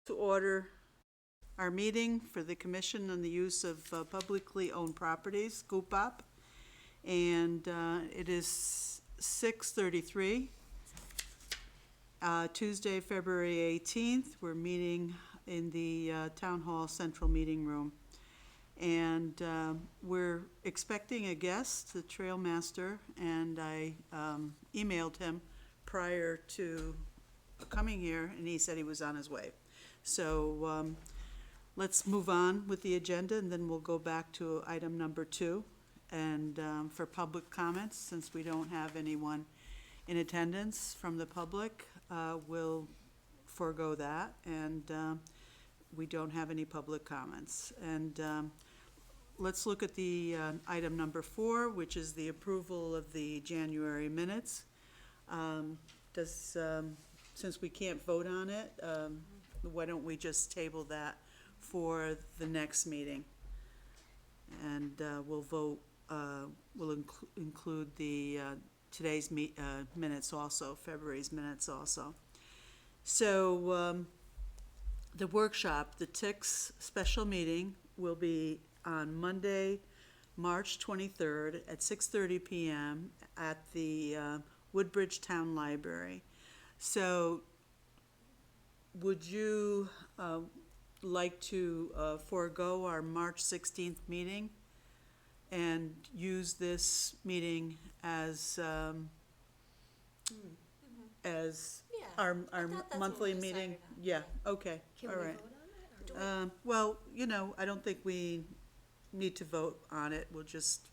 To order our meeting for the Commission on the Use of Publicly Owned Properties, Cupop, and it is 6:33, Tuesday, February 18th. We're meeting in the Town Hall Central Meeting Room, and we're expecting a guest, the trailmaster, and I emailed him prior to coming here, and he said he was on his way. So let's move on with the agenda, and then we'll go back to item number 2. And for public comments, since we don't have anyone in attendance from the public, we'll forego that, and we don't have any public comments. And let's look at the item number 4, which is the approval of the January minutes. Since we can't vote on it, why don't we just table that for the next meeting? And we'll vote, we'll include the today's minutes also, February's minutes also. So the workshop, the TICS special meeting, will be on Monday, March 23rd at 6:30 p.m. at the Woodbridge Town Library. So would you like to forego our March 16th meeting and use this meeting as our monthly meeting? Yeah, okay, all right. Can we vote on it? Well, I don't think we need to vote on it. We'll just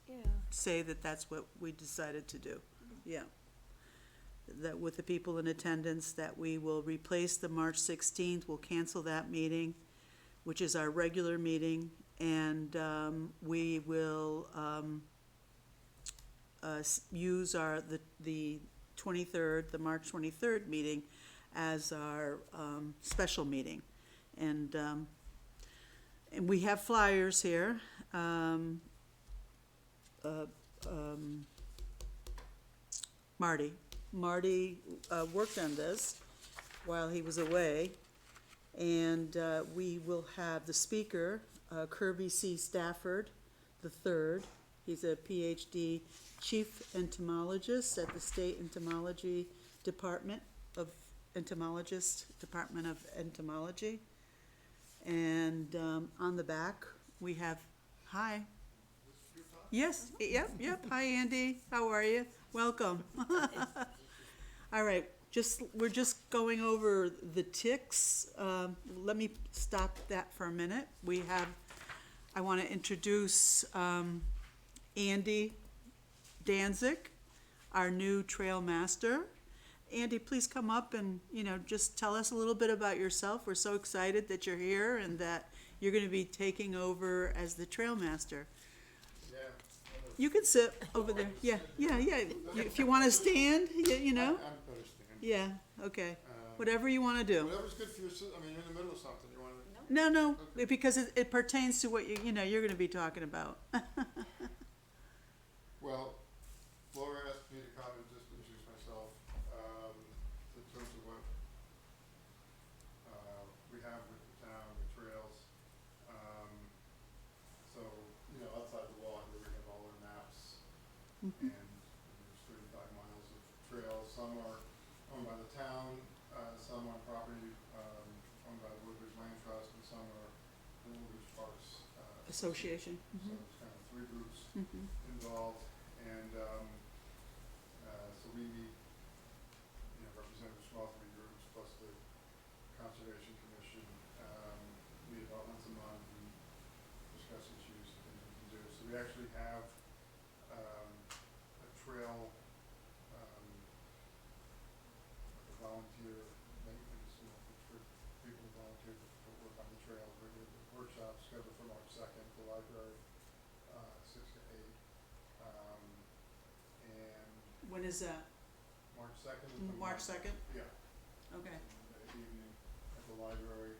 say that that's what we decided to do. Yeah. That with the people in attendance, that we will replace the March 16th, we'll cancel that meeting, which is our regular meeting, and we will use the 23rd, the March 23rd meeting as our special meeting. And we have flyers here. Marty worked on this while he was away, and we will have the speaker, Kirby C. Stafford III. He's a PhD chief entomologist at the State Entomology Department of Entomology. And on the back we have, hi. Yes, yep. Hi, Andy. How are you? Welcome. All right, we're just going over the ticks. Let me stop that for a minute. I want to introduce Andy Danzig, our new trailmaster. Andy, please come up and just tell us a little bit about yourself. We're so excited that you're here and that you're going to be taking over as the trailmaster. You can sit over there. Yeah. If you want to stand, I'm better stand. Yeah, okay. Whatever you want to do. Whatever's good for you. I mean, you're in the middle of something. You want to? No, because it pertains to what you're going to be talking about. Well, Laura asked me to come and just introduce myself in terms of what we have with the town, the trails. So, outside the law here we have all our maps, and there's 35 miles of trails. Some are owned by the town, some on property owned by the Woodbridge Land Trust, and some are the Woodbridge Parks Association. So it's kind of 3 groups involved, and so we meet, representatives from all 3 groups plus the Conservation Commission. Meet about once a month and discuss issues and things we can do. So we actually have a trail, volunteer maintenance, for people who volunteer to work on the trails. We're doing a workshop scheduled for March 2nd at the library, 6 to 8. And When is that? March 2nd? March 2nd? Yeah. Okay. Evening at the library.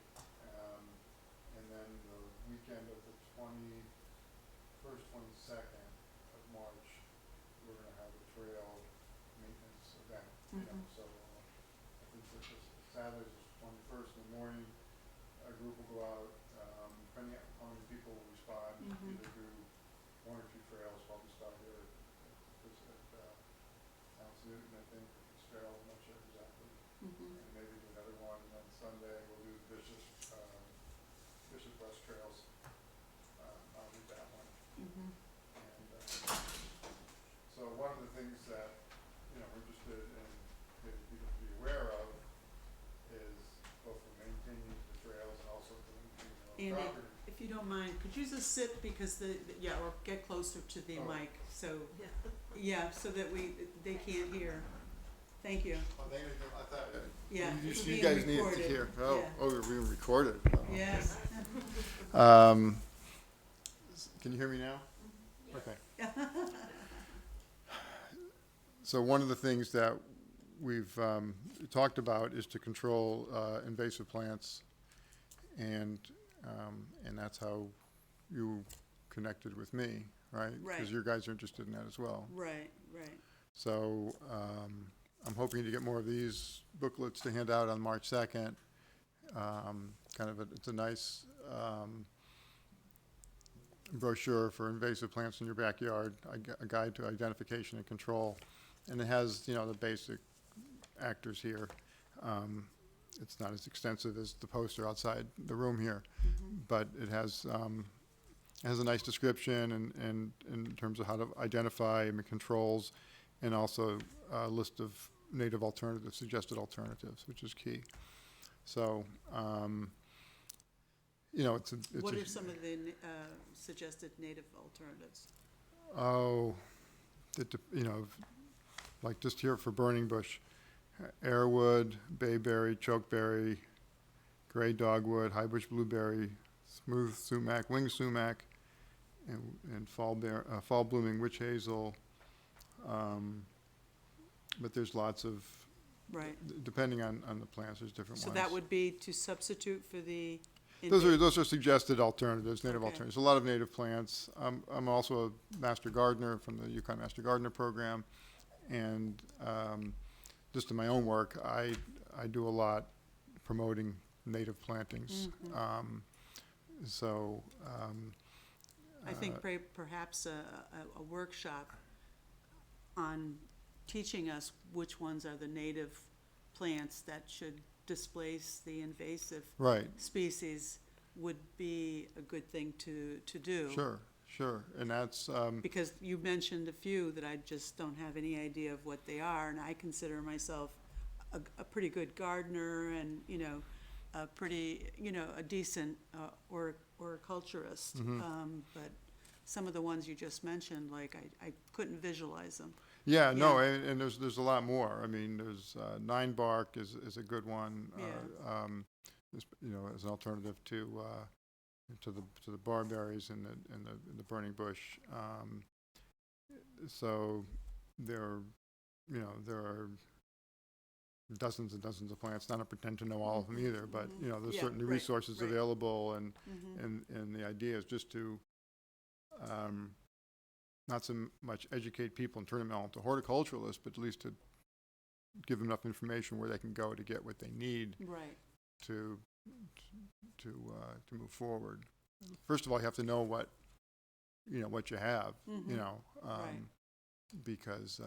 And then the weekend of the 21st, 22nd of March, we're going to have a trail maintenance event. So I think that Saturday's the 21st in the morning, a group will go out, depending on how many people will respond, Mhm. either do one or two trails while we start here at Mount Newton, I think, it's trail, I'm not sure exactly. Mhm. And maybe do another one, and then Sunday we'll do Bishop West Trails. I'll do that one. Mhm. And so one of the things that, we're interested in getting people to be aware of is both for maintaining the trails and also for maintaining their own Andy, property. if you don't mind, could you just sit because or get closer to the Oh. mic, so, yeah, so that they can't hear. Thank you. Oh, I thought, Yeah, it's you being guys needed to recorded. hear. Yeah. We're being recorded. Yes. Can you hear me now? Okay. So one of the things that we've talked about is to control invasive plants, and that's how you connected with me, right? Right. Because you guys are interested in that as well. Right. So I'm hoping to get more of these booklets to hand out on March 2nd. It's a nice brochure for invasive plants in your backyard, a guide to identification and control. And it has, the basic actors here. It's not as extensive as the poster outside the room here, but it has a nice description and in terms of how to identify controls, and also a list of native alternatives, suggested alternatives, which is key. So, What are some of the suggested native alternatives? Like just here for burning bush, airwood, bayberry, chokeberry, gray dogwood, highbush blueberry, smooth sumac, wing sumac, and fall blooming witch hazel. But there's lots of, Right. depending on the plants, there's different So ones. that would be to substitute for the. Those are suggested alternatives, native Okay. alternatives. A lot of native plants. I'm also a master gardener from the Yukon Master Gardener Program, and just in my own work, I do a lot promoting native plantings. I think perhaps a workshop on teaching us which ones are the native plants that should displace the invasive Right. species would be a good thing to do. Sure, and that's, Because you mentioned a few that I just don't have any idea of what they are, and I consider myself a pretty good gardener and, a pretty, a decent horticulturist. But some of the ones you just mentioned, like, I couldn't visualize them. yeah, no, Yeah. and there's a lot more. I mean, there's nine bark is a good one. Yeah. As an alternative to the barberries and the burning bush. So there are dozens and dozens of plants. Not to pretend to know all of them either, but there's Yeah, certainly right, resources right. available, and Mhm. and the idea is just to not so much educate people and turn them all into horticulturalists, but at least to give them enough information where they can go to get what they need Right. to move forward. First of all, you have to know what you have, Right. because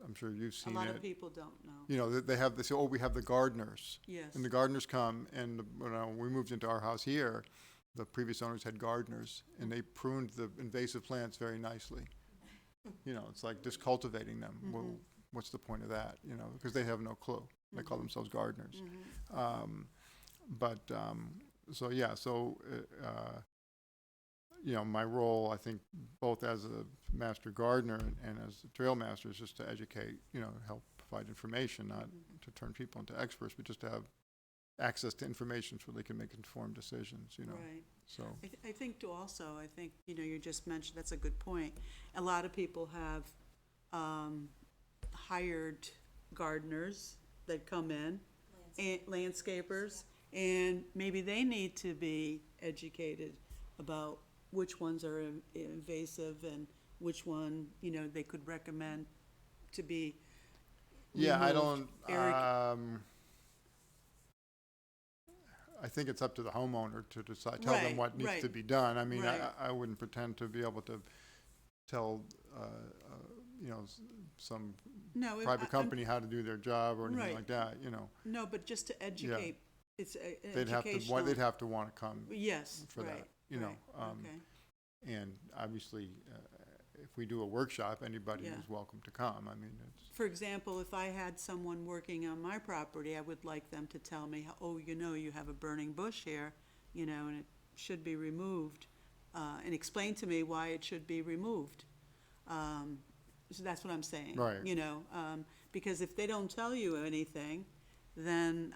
I'm sure you've A seen lot it. of people don't know. They say, we have the gardeners, Yes. and the gardeners come, and when we moved into our house here, the previous owners had gardeners, and they pruned the invasive plants very nicely. It's like just cultivating them. Well, what's the point of that? Because they have no clue. They call themselves gardeners. My role, I think, both as a master gardener and as a trail master, is just to educate, help provide information, not to turn people into experts, but just to have access to information so they can make informed decisions, Right. So, I think too also, you just mentioned, that's a good point. A lot of people have hired gardeners that come in, and landscapers, and maybe they need to be educated about which ones are invasive and which one, they could recommend to be yeah, I removed. don't, Eric, I think it's up to the homeowner to decide, tell them Right, what needs to right. be done. I mean, Right. I wouldn't pretend to be able to tell, some No, private company how to do their job or anything Right. like that, No, but just to educate, it's an They'd have to, educational. they'd have to want to come Yes, for right, that, you know. right, okay. And obviously, if we do a workshop, anybody Yeah. is welcome to come. I mean, it's, For example, if I had someone working on my property, I would like them to tell me, oh, you have a burning bush here, and it should be removed, and explain to me why it should be removed. So that's what I'm saying. Right. Because if they don't tell you anything, then,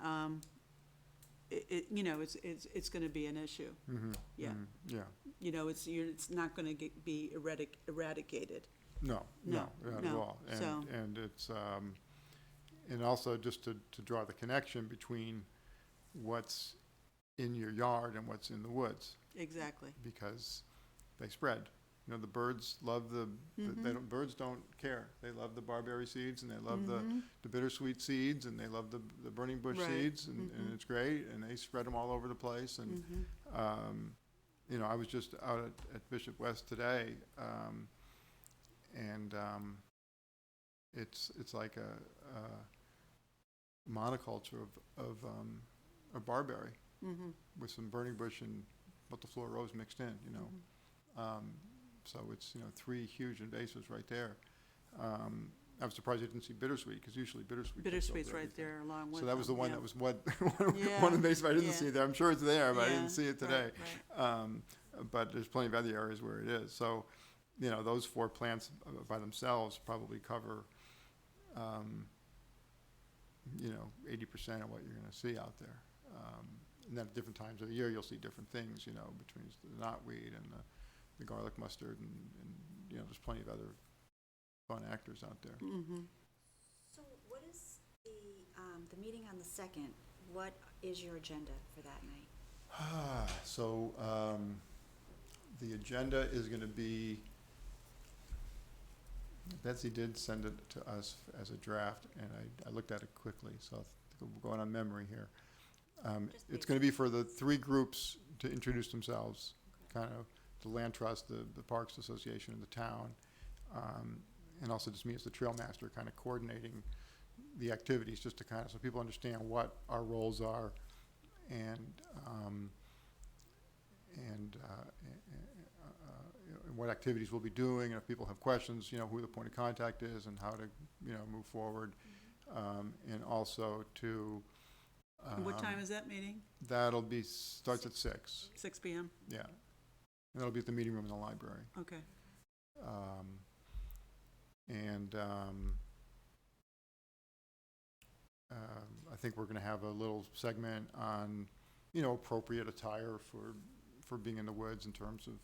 it's gonna be an issue. Yeah. yeah, It's not gonna be eradicated. no, No, not at no, all. so- And it's, and also just to draw the connection between what's in your yard and what's in the woods, Exactly. because they spread. The birds love birds don't care. They love the barberry seeds, and they love the bittersweet seeds, and they love the burning bush Right. seeds, and it's great, and they spread them all over the place. And, I was just out at Bishop West today, and it's like a monoculture of barberry with some burning bush and multiflora rose mixed in, So it's, 3 huge invasives right there. I was surprised I didn't see bittersweet, because usually bittersweet. Bittersweet's right there along with So that was the them, one yeah. that was one Yeah, invasive I didn't yeah. see there. I'm sure it's there, but I Yeah, didn't see it today. right. But there's plenty of other areas where it is. So, those 4 plants by themselves probably cover, 80% of what you're going to see out there. And then at different times of the year, you'll see different things, between the knotweed and the garlic mustard, and there's plenty of other fun actors out there. So what is the meeting on the 2nd, what is your agenda for that night? So, the agenda is going to be, Betsy did send it to us as a draft, and I looked at it quickly, so we're going on memory here. It's going to be for the 3 groups to introduce themselves, kind of the Land Trust, the Parks Association, and the town, and also just me as the trailmaster, kind of coordinating the activities, just to kind of, so people understand what our roles are, and what activities we'll be doing, and if people have questions, who the point of contact is, and how to, move forward, and also to. What time is that meeting? That'll be, starts at 6, 6 PM? yeah. And that'll be at the meeting room in the library. Okay. I think we're gonna have a little segment on, appropriate attire for being in the woods, in terms of,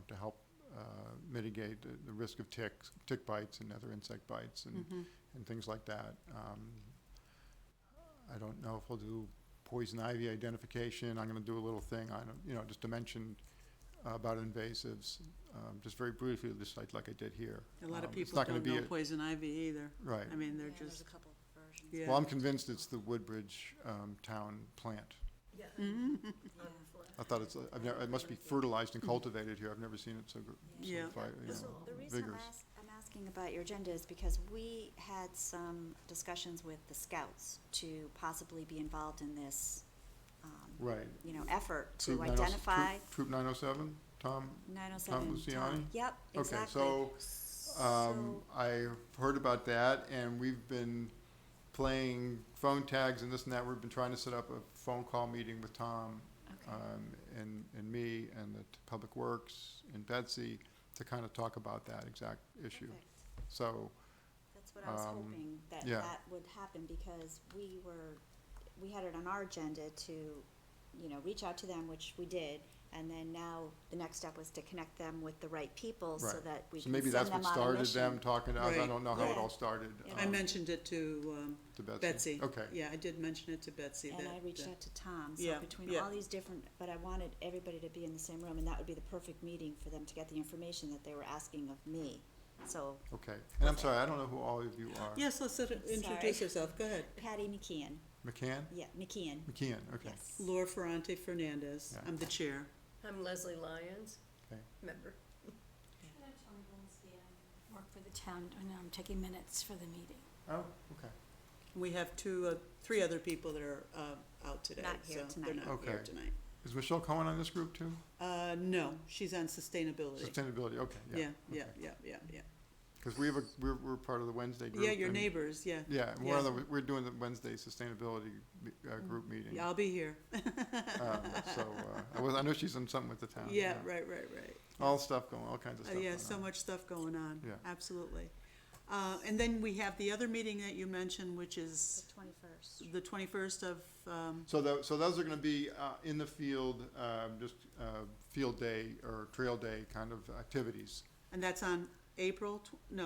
to help mitigate the risk of tick bites and other insect bites, and things like that. I don't know if we'll do poison ivy identification. I'm gonna do a little thing on, just to mention about invasives, just very briefly, just like I did here. A lot of It's people not gonna don't be know poison ivy either. Right. I mean, they're Yeah, just, there's a couple versions. yeah. Well, I'm convinced it's the Woodbridge town plant. Yeah. I thought it must be fertilized and cultivated here. I've never seen it so Yeah. So the reason vigorous. I'm asking about your agenda is because we had some discussions with the scouts to possibly be involved in this, Right. effort to Troop 907 identify Troop 907, Tom 907. Luciani? Yep, exactly. Okay, so, I've heard about that, and we've been playing phone tags and this and that. We've been trying to set up a phone call meeting with Tom, Okay. and me, and the Public Works, and Betsy, to kind of talk about that exact issue. Perfect. So, That's what I was hoping, that yeah. that would happen, because we had it on our agenda to, reach out to them, which we did, and then now the next step was to connect them with the right people, so Right. that we so can maybe send that's them what on a started mission. them talking to us. I Right. don't know how it Yeah. all started. Yeah. I mentioned it to To Betsy. Betsy. Okay. Yeah, I did mention it to Betsy. And I reached out to Tom, so Yeah, between yeah. all these different, but I wanted everybody to be in the same room, and that would be the perfect meeting for them to get the information that they were asking of me. So Okay, and I'm sorry, I don't know who all of you are. Yes, let's introduce yourself, go ahead. Patty McKeon, McCann? yeah, McKeon, McKeon, okay. yes. Laura Ferrante Fernandez, Yeah. I'm the chair. I'm Leslie Lyons, Okay. member. Work for the town, and I'm taking minutes for the meeting. Oh, okay. We have three other people that are out today, Not here so they're tonight. not here Okay. tonight. Is Michelle Cohen on this group too? No, she's on sustainability. Sustainability, okay, yeah. Yeah. Because we're part of the Wednesday group. Yeah, your and- neighbors, yeah. Yeah, and Yeah. we're doing the Wednesday sustainability group meeting. Yeah, I'll be here. I know she's in something with the town. Yeah, right. All stuff going, all kinds of stuff Yeah, going so on. much stuff going on. Yeah. Absolutely. And then we have the other meeting that you mentioned, which The is 21st. the 21st of, So those are gonna be, in the field, just, field day or trail day kind of activities. and that's on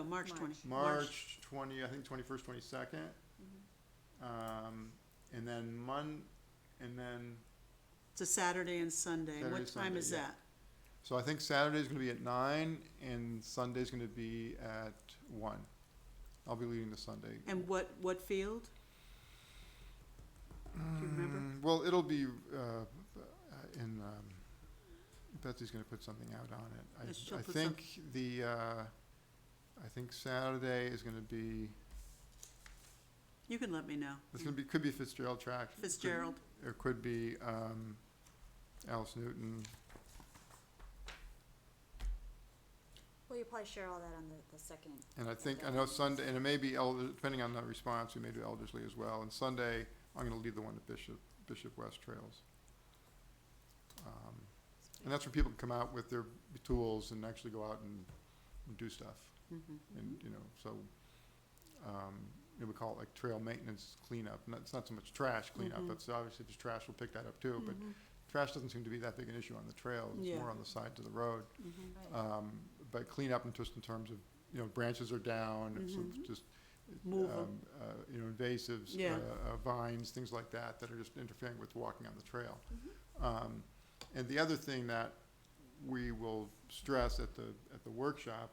March 20. March 20, I think 21st, 22nd. Mm-hmm. And then It's a Saturday and Sunday. Saturday, What time Sunday, is yeah. that? so I think Saturday's gonna be at 9 and Sunday's gonna be at 1. I'll be leading the Sunday. And what field? Do you remember? Well, it'll be, Betsy's gonna put something out on it. Yes, she'll I put think I think Saturday is gonna be, You can let me know. could be Fitzgerald Track. Fitzgerald. It could be, Alice Newton. Well, you'll probably share all that on the second. And I know Sunday, and it may be depending on the response, we may do Elderslie as well. And Sunday, I'm gonna lead the one at Bishop West Trails. And that's where people can come out with their tools and actually go out and do stuff. And, so, we call it like trail maintenance cleanup. It's not so much trash cleanup, that's obviously if there's trash, we'll pick that up too, but trash doesn't seem to be that big an issue on the trail, it's Yeah. more on the sides of the road. Right. But cleanup in just in terms of, branches are down, it's just, Move 'em. invasives, Yeah. vines, things like that, that are just interfering with walking on the trail. And the other thing that we will stress at the workshop,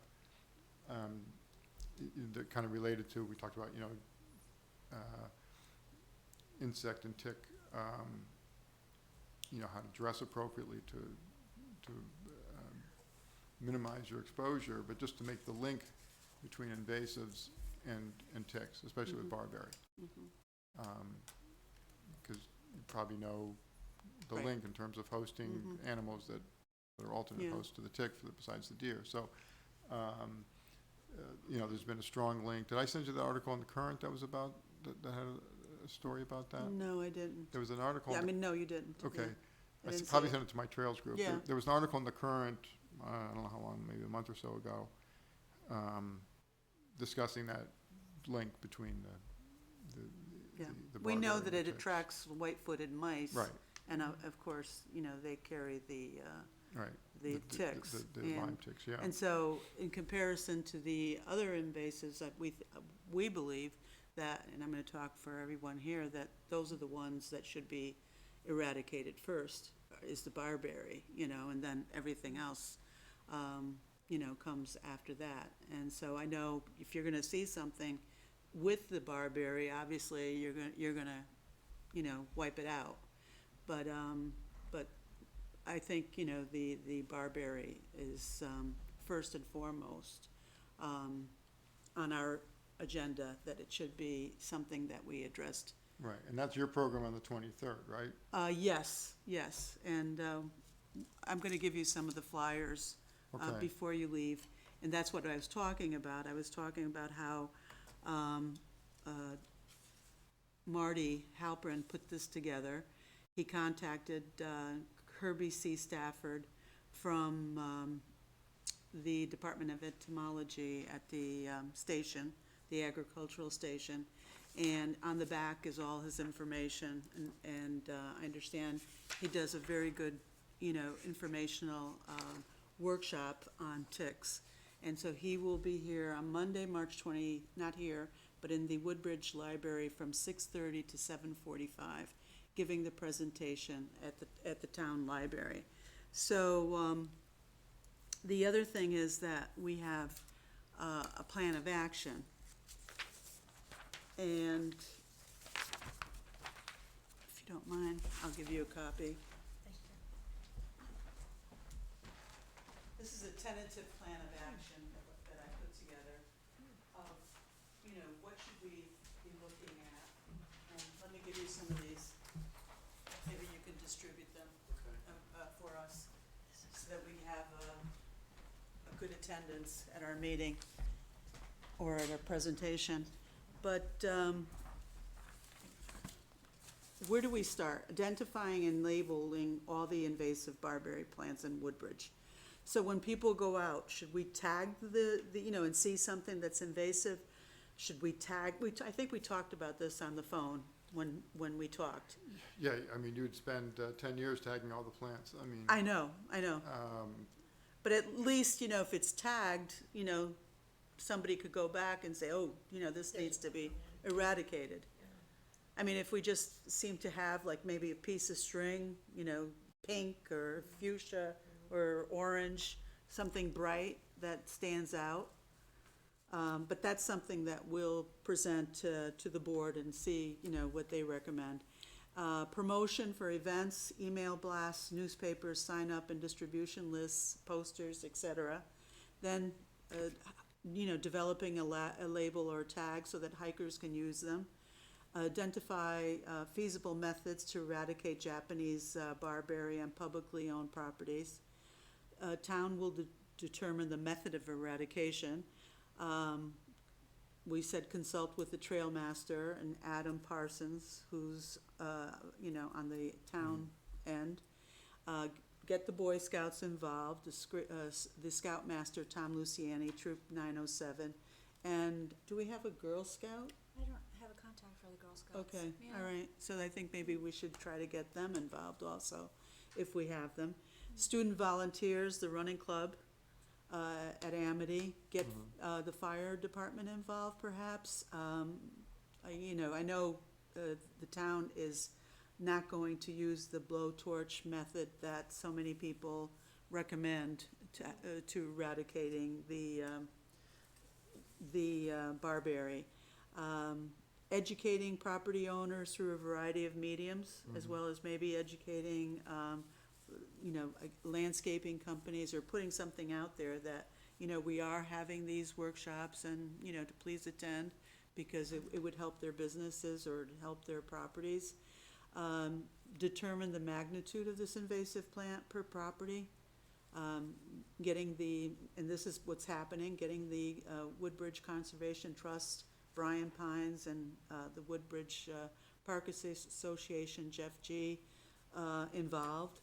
that kind of related to, we talked about, insect and tick, how to dress appropriately to minimize your exposure, but just to make the link between invasives and ticks, especially with barberry. Because you probably know the Right. link in terms of hosting animals that are alternate Yeah. hosts to the tick besides the deer. So, there's been a strong link. Did I send you the article in the Current that was about, that had a story about that? No, I didn't. There was an article. Yeah, I in the- mean, no, you didn't. Okay. Yeah. I I didn't probably see it. sent it to my Trails group. Yeah. There was an article in the Current, I don't know how long, maybe a month or so ago, discussing that link between Yeah. the We know barberry that and it the ticks. attracts white-footed mice. Right, And of course, they carry the right. ticks. The And- Lyme ticks, yeah. And so, in comparison to the other invasives, that we believe that, and I'm gonna talk for everyone here, that those are the ones that should be eradicated first, is the barberry, and then everything else, comes after that. And so I know if you're gonna see something with the barberry, obviously, you're gonna, wipe it out. But I think, the barberry is, first and foremost, on our agenda, that it should be something that we addressed. Right, and that's your program on the 23rd, right? Yes, and, I'm gonna give you some of the flyers, Okay. before you leave. And that's what I was talking about. I was talking about how, Marty Halprin put this together. He contacted Kirby C. Stafford from the Department of Entomology at the station, the agricultural station. And on the back is all his information, and I understand he does a very good, informational workshop on ticks. And so he will be here on Monday, March 20, not here, but in the Woodbridge Library from 6:30 to 7:45, giving the presentation at the town library. So, the other thing is that we have plan of action. And if you don't mind, I'll give you a copy. This is a tentative plan of action that I put together of, what should we be looking at? And let me give you some of these. Maybe you can distribute them for us so that we have a good attendance at our meeting or at our presentation. But where do we start? Identifying and labeling all the invasive barberry plants in Woodbridge. So when people go out, should we tag the and see something that's invasive? Should we tag, I think we talked about this on the phone when we talked. Yeah, I mean, you'd spend 10 years tagging all the plants, I mean. I know. But at least, if it's tagged, somebody could go back and say, oh, this needs to be eradicated. I mean, if we just seem to have like maybe a piece of string, pink or fuchsia or orange, something bright that stands out. But that's something that we'll present to the board and see, what they recommend. Promotion for events, email blasts, newspapers, sign-up and distribution lists, posters, etc. Then, developing a label or a tag so that hikers can use them. Identify feasible methods to eradicate Japanese barberry on publicly owned properties. Town will determine the method of eradication. We said consult with the trailmaster and Adam Parsons, who's, on the town end. Get the Boy Scouts involved, the Scoutmaster, Tom Luciani, Troop 907. And do we have a Girl Scout? I don't have a contact for the Girl Scouts. Okay, Yeah. all right. So I think maybe we should try to get them involved also, if we have them. Student volunteers, the running club at Amity, get the fire department involved perhaps. I know the town is not going to use the blowtorch method that so many people recommend to eradicating the barberry. Educating property owners through a variety of mediums, as well as maybe educating landscaping companies, or putting something out there that, we are having these workshops and, to please attend, because it would help their businesses or help their properties. Determine the magnitude of this invasive plant per property. And this is what's happening, getting the Woodbridge Conservation Trust, Brian Pines, and the Woodbridge Park Association, Jeff G., involved.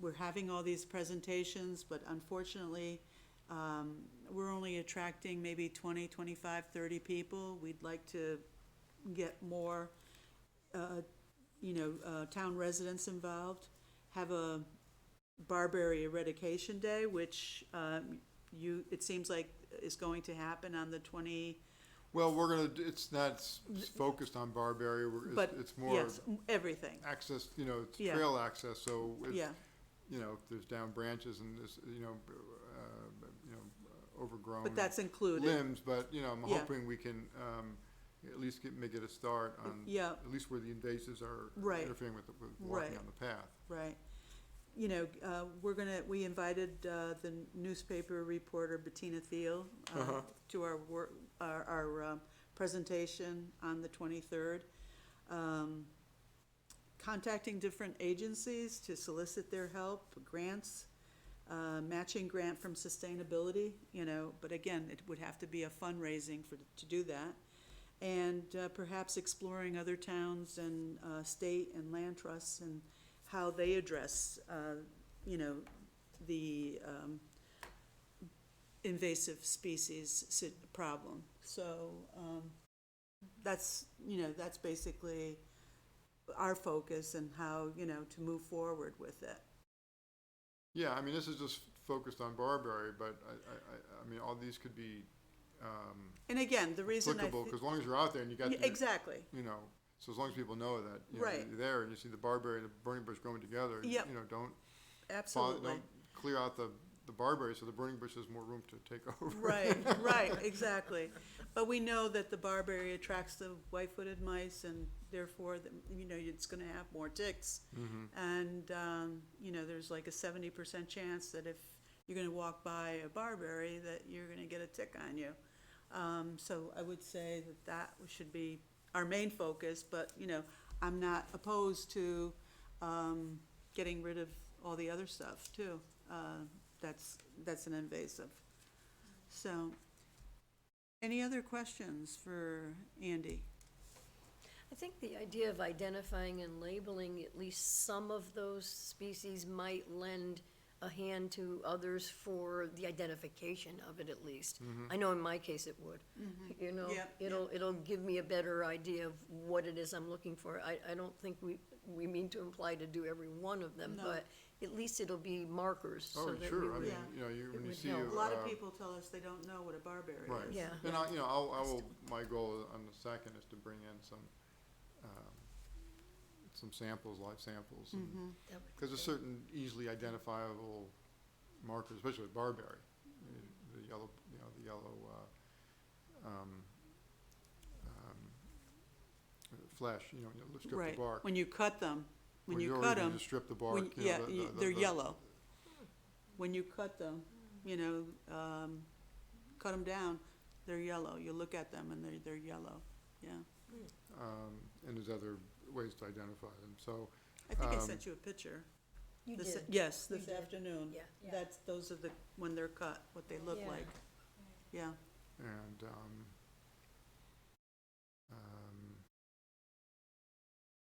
We're having all these presentations, but unfortunately, we're only attracting maybe 20, 25, 30 people. We'd like to get more, town residents involved. Have a Barberry Eradication Day, which it seems like is going to happen on the 20. Well, it's not focused on barberry, But it's more yes, everything. access, it's Yeah. trail access, so it's, Yeah, if there's down branches and this, overgrown but that's included. limbs, but, I'm Yeah. hoping we can, at least make it a start on, Yeah. at least where the invasives are Right. interfering with walking Right. on the path. Right. We invited the newspaper reporter Bettina Thiel to our presentation on the 23rd. Contacting different agencies to solicit their help, grants, matching grant from sustainability, but again, it would have to be a fundraising to do that. And perhaps exploring other towns and state and land trusts and how they address, the invasive species problem. So that's basically our focus and how, to move forward with it. Yeah, I mean, this is just focused on barberry, but I mean, all these could be And again, the reason applicable, because as long as you're out there and you got the, exactly, so as long as people know that, Right. you're there and you see the barberry and the burning bush growing together, Yep. don't absolutely. don't clear out the the barberry, so the burning bush has more room to take over. Right, exactly. But we know that the barberry attracts the white-footed mice, and therefore, it's gonna have more ticks. And, there's like a 70% chance that if you're gonna walk by a barberry, that you're gonna get a tick on you. So I would say that should be our main focus, but, I'm not opposed to, getting rid of all the other stuff too. That's an invasive. So, any other questions for Andy? I think the idea of identifying and labeling at least some of those species might lend a hand to others for the identification of it at least. I know in my case it would. You know, Yep, it'll give me a better idea of what it is I'm looking for. I don't think we mean to imply to do every one of them, No. but at least it'll be markers so Oh, that we sure, I would. mean, Yeah. when you would see. help. A lot of people tell us they don't know what a barberry Right. is. Yeah. And I will, my goal on the second is to bring in some samples, live samples, that would be because there's great. certain easily identifiable markers, especially with barberry, the yellow, flesh, you strip Right, the bark. when you cut them, when you already cut them, just strip the bark, they're yellow. When you cut them, cut them down, they're yellow. You look at them and they're yellow, yeah. And there's other ways to identify them, so. I think I sent you a picture. You This- did. Yes, You this did. afternoon. Yeah. Those are when they're cut, what they look Yeah. like, yeah. And,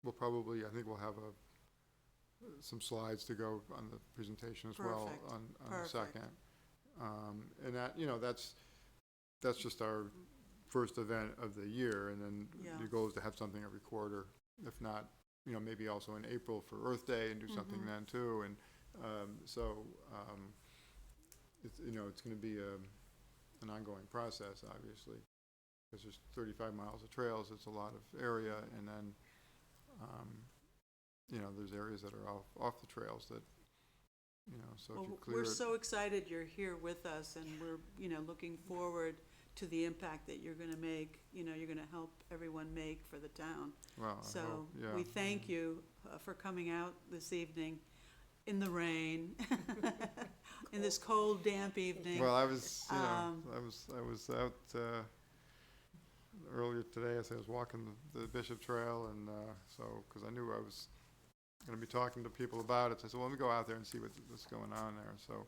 I think we'll have some slides to go on the presentation as well Perfect, on the perfect. second. And that's just our first event of the year, and then Yeah. the goal is to have something every quarter, if not, maybe also in April for Earth Day and do something Mm-hmm. then too, and, it's gonna be an ongoing process, obviously, because there's 35 miles of trails, it's a lot of area, and then, there's areas that are off the trails that, so if you Well, clear we're it. so excited you're here with us, and we're, looking forward to the impact that you're gonna make, you're gonna help everyone make for the town. Well, I So, hope, yeah. we thank you for coming out this evening in the rain, in this cold, damp evening. Well, I was, Um, I was out earlier today, as I was walking the Bishop Trail, and because I knew I was going to be talking to people about it, so I said, well, let me go out there and see what's going on there. So,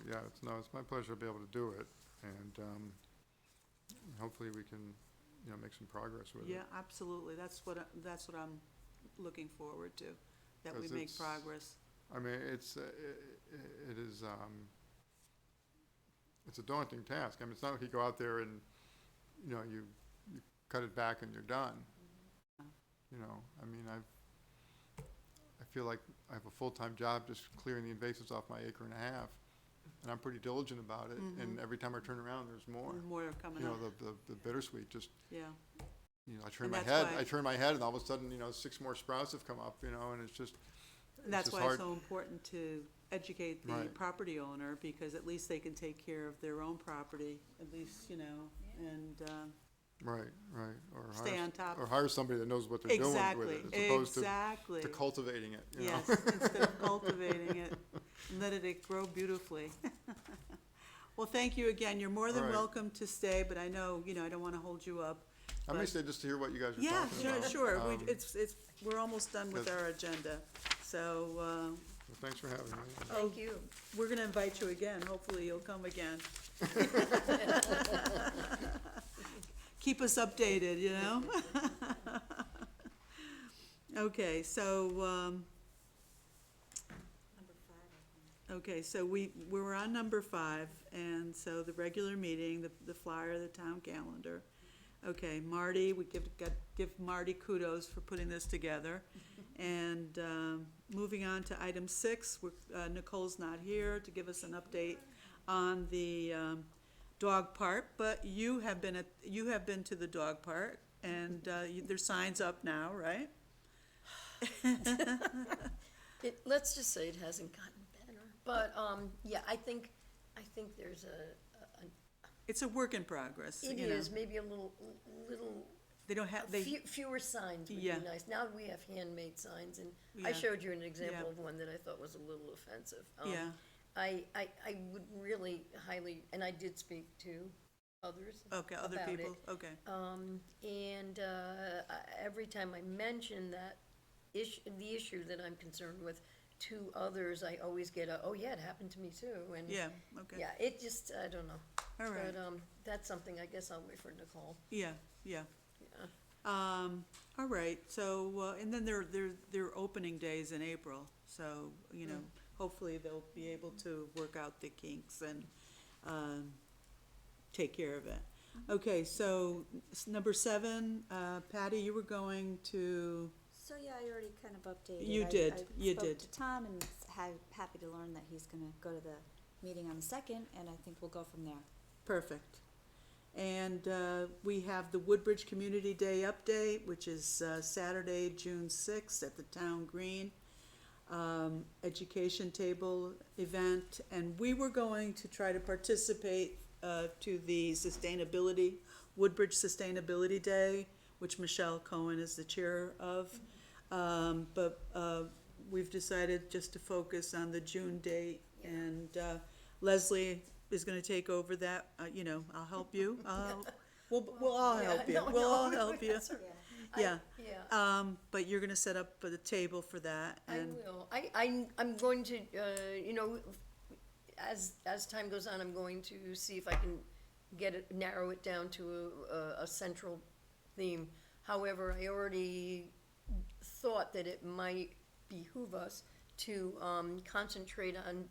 yeah, it's my pleasure to be able to do it, and hopefully we can, make some progress with it. Yeah, absolutely, that's what I'm looking forward to, that we 'Cause make it's- progress. I mean, it is, it's a daunting task. I mean, it's not like you go out there and, you cut it back and you're done. I mean, I feel like I have a full-time job just clearing the invasives off my acre and a half, and I'm pretty diligent about it, and every time I turn around, there's more. And more are coming up, The bittersweet just, yeah. I turn And my that's head, why- I turn my head, and all of a sudden, 6 more sprouts have come up, and it's just, And that's just why hard. it's so important to educate the Right. property owner, because at least they can take care of their own property, at least, and, Right, or stay on top. Or hire somebody that knows what they're doing with Exactly, it, as opposed exactly. to cultivating it, Yes, instead of cultivating it, and let it grow beautifully. Well, thank you again, you're more than All right. welcome to stay, but I know, I don't wanna hold you up. I may but- stay just to hear what you guys are Yeah, talking sure, about. sure, Um, we're almost done with because- our agenda, so, well, thanks for having me. Thank you. we're gonna invite you again, hopefully you'll come again. Keep us updated, Okay, so, Number 5, I think. okay, so we were on number 5, and so the regular meeting, the flyer, the town calendar. Okay, Marty, we give Marty kudos for putting this together. And, moving on to item 6, Nicole's not here to give us an update on the, dog park, but you have been to the dog park, and, there's signs up now, right? let's just say it hasn't gotten better, but, yeah, I think there's It's a work in progress, it you know. is, maybe a little, They don't have, they, fewer signs would be Yeah. nice. Now we have handmade signs, and Yeah. I showed you an example Yeah. of one that I thought was a little offensive. Yeah. I would really highly, and I did speak to others okay, other about it. people, okay. And every time I mention that the issue that I'm concerned with to others, I always get a, oh yeah, it happened to me too, and Yeah, okay. yeah, it just, I don't know. All right, But, that's something I guess I'll wait for Nicole. yeah, yeah. Yeah. All right, so, and then there are opening days in April, so, you know, hopefully they'll be able to work out the kinks and, take care of it. Okay, so, number 7, Patty, you were going to, So, yeah, I already kind of updated. You I- did, I you spoke did. to Tom and happy to learn that he's gonna go to the meeting on the 2nd, and I think we'll go from there. perfect. And, we have the Woodbridge Community Day update, which is, Saturday, June 6th at the Town Green. Education table event, and we were going to try to participate, to the sustainability, Woodbridge Sustainability Day, which Michelle Cohen is the chair of. But, we've decided just to focus on the June date, and, Leslie is gonna take over that, you know, I'll help you, we'll all Yeah, help you, no, we'll all no, help you. that's all right. Yeah, Yeah. but you're gonna set up the table for that, I and, will. I'm going to, you know, as time goes on, I'm going to see if I can narrow it down to a central theme. However, I already thought that it might behoove us to concentrate on,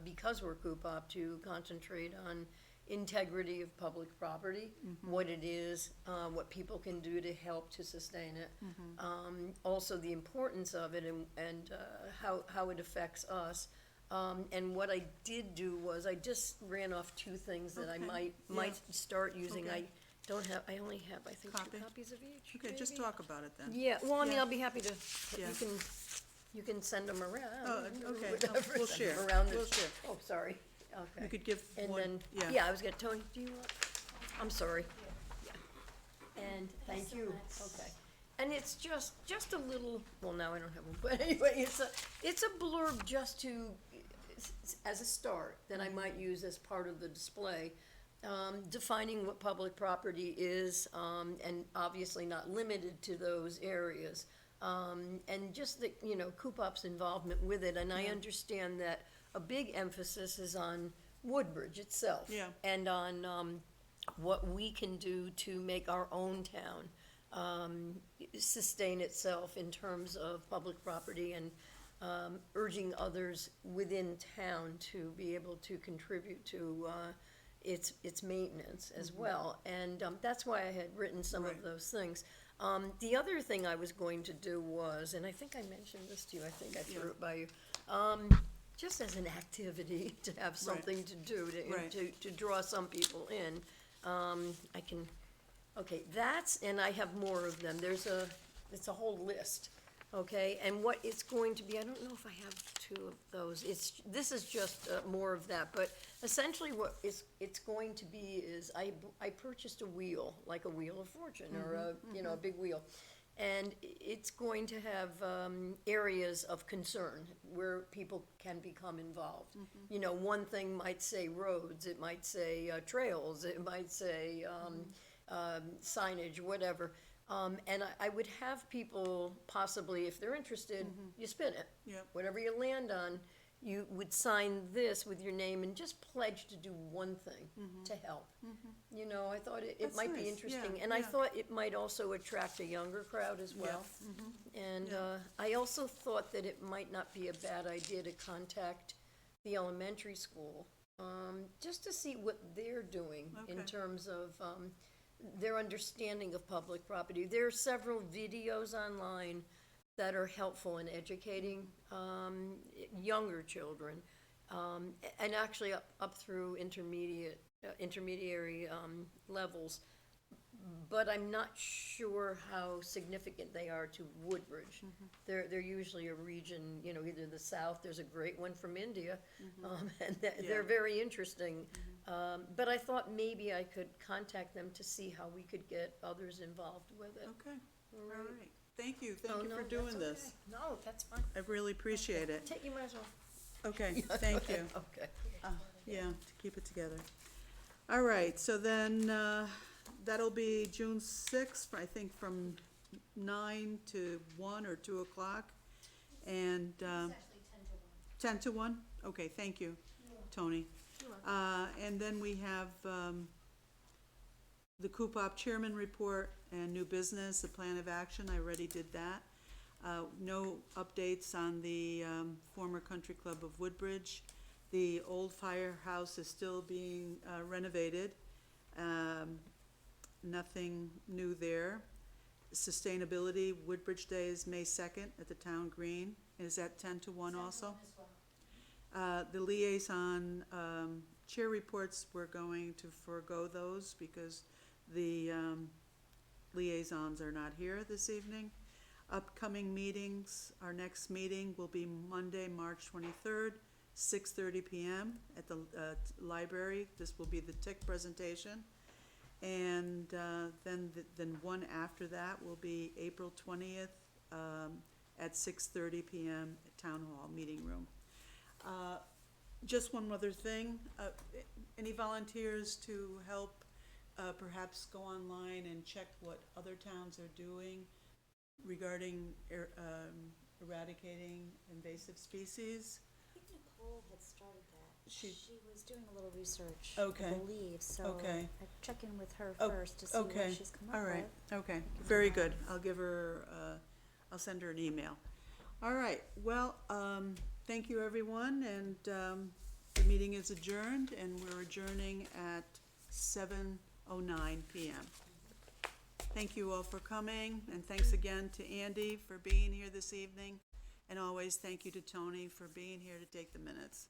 because we're Cupop, to concentrate on integrity of public property, what it is, what people can do to help to sustain it. Also the importance of it and how it affects us. And what I did do was I just ran off 2 things that I Okay, might yeah. start using. Okay. I only have, I think, Copy. 2 copies of each, okay, just maybe? talk about it then. Yeah, well, I mean, Yeah. I'll be happy to, Yeah. you can send them around. Oh, okay, no, whatever, we'll send share, them around. we'll share. Oh, sorry, okay. You could give And one, then, yeah. yeah, I was gonna, Tony, do you want, I'm sorry. Yeah. And, thank you, okay. And it's just a little, well, now I don't have one, but anyway, it's a blurb just to, as a start, that I might use as part of the display. Defining what public property is, and obviously not limited to those areas. And just the, you know, Cupop's involvement with it, and I understand that a big emphasis is on Woodbridge itself. Yeah. And on, what we can do to make our own town, sustain itself in terms of public property, and, urging others within town to be able to contribute to, its maintenance as well, and that's why I had written some of Right. those things. The other thing I was going to do was, and I think I mentioned this to you, I think I threw it by you, just as an activity to have something to do, Right. to draw some people in. I can, okay, and I have more of them, it's a whole list. Okay, and what it's going to be, I don't know if I have 2 of those, this is just more of that, but essentially what it's going to be is, I purchased a wheel, like a wheel of fortune, or a, you know, a big wheel. And it's going to have areas of concern where people can become involved. You know, one thing might say roads, it might say trails, it might say signage, whatever. And I would have people possibly, if they're interested, you spin it. Yep. Whatever you land on, you would sign this with your name and just pledge to do one thing to help. You know, I thought it That's might be nice. interesting, Yeah, and I yeah. thought it might also attract a younger crowd as well. And Yeah. I also thought that it might not be a bad idea to contact the elementary school, just to see what they're doing in Okay. terms of their understanding of public property. There are several videos online that are helpful in educating younger children, and actually up through intermediary levels. but I'm not sure how significant they are to Woodbridge. They're usually a region, you know, either the south, there's a great one from India, and they're Yeah. very interesting. But I thought maybe I could contact them to see how we could get others involved with it. Okay, all right. right. Thank you Oh, for no, doing that's this. okay. No, that's fine. I really appreciate it. Take, you might as well. Okay, thank you. Okay. Yeah, to keep it together. All right, so then, that'll be June sixth, I think from 9 to 1 or 2 o'clock. And, It's actually 10 to 1. 10 to 1? Okay, thank you, Tony. And then we have, the Cupop chairman report and new business, the plan of action, I already did that. No updates on the, former country club of Woodbridge. The old firehouse is still being renovated. Nothing new there. Sustainability, Woodbridge Day is May 2nd at the town green. Is that 10 to 1 also? The liaison chair reports, we're going to forego those because the liaisons are not here this evening. Upcoming meetings, our next meeting will be Monday, March 23rd, 6:30 PM at the library. This will be the TIC presentation. And then one after that will be April 20th at 6:30 PM at Town Hall Meeting Room. Just one other thing, any volunteers to help perhaps go online and check what other towns are doing regarding eradicating invasive species? I think Nicole had started that. She- She was doing a little research, Okay. I believe, so Okay. I'd check in with her Oh, first to see okay. what she's come up All right, with. okay, very good. I'll give her, I'll send her an email. All right, well, thank you, everyone, and the meeting is adjourned, and we're adjourning at 7:09 PM. Thank you all for coming, and thanks again to Andy for being here this evening, and always thank you to Tony for being here to take the minutes.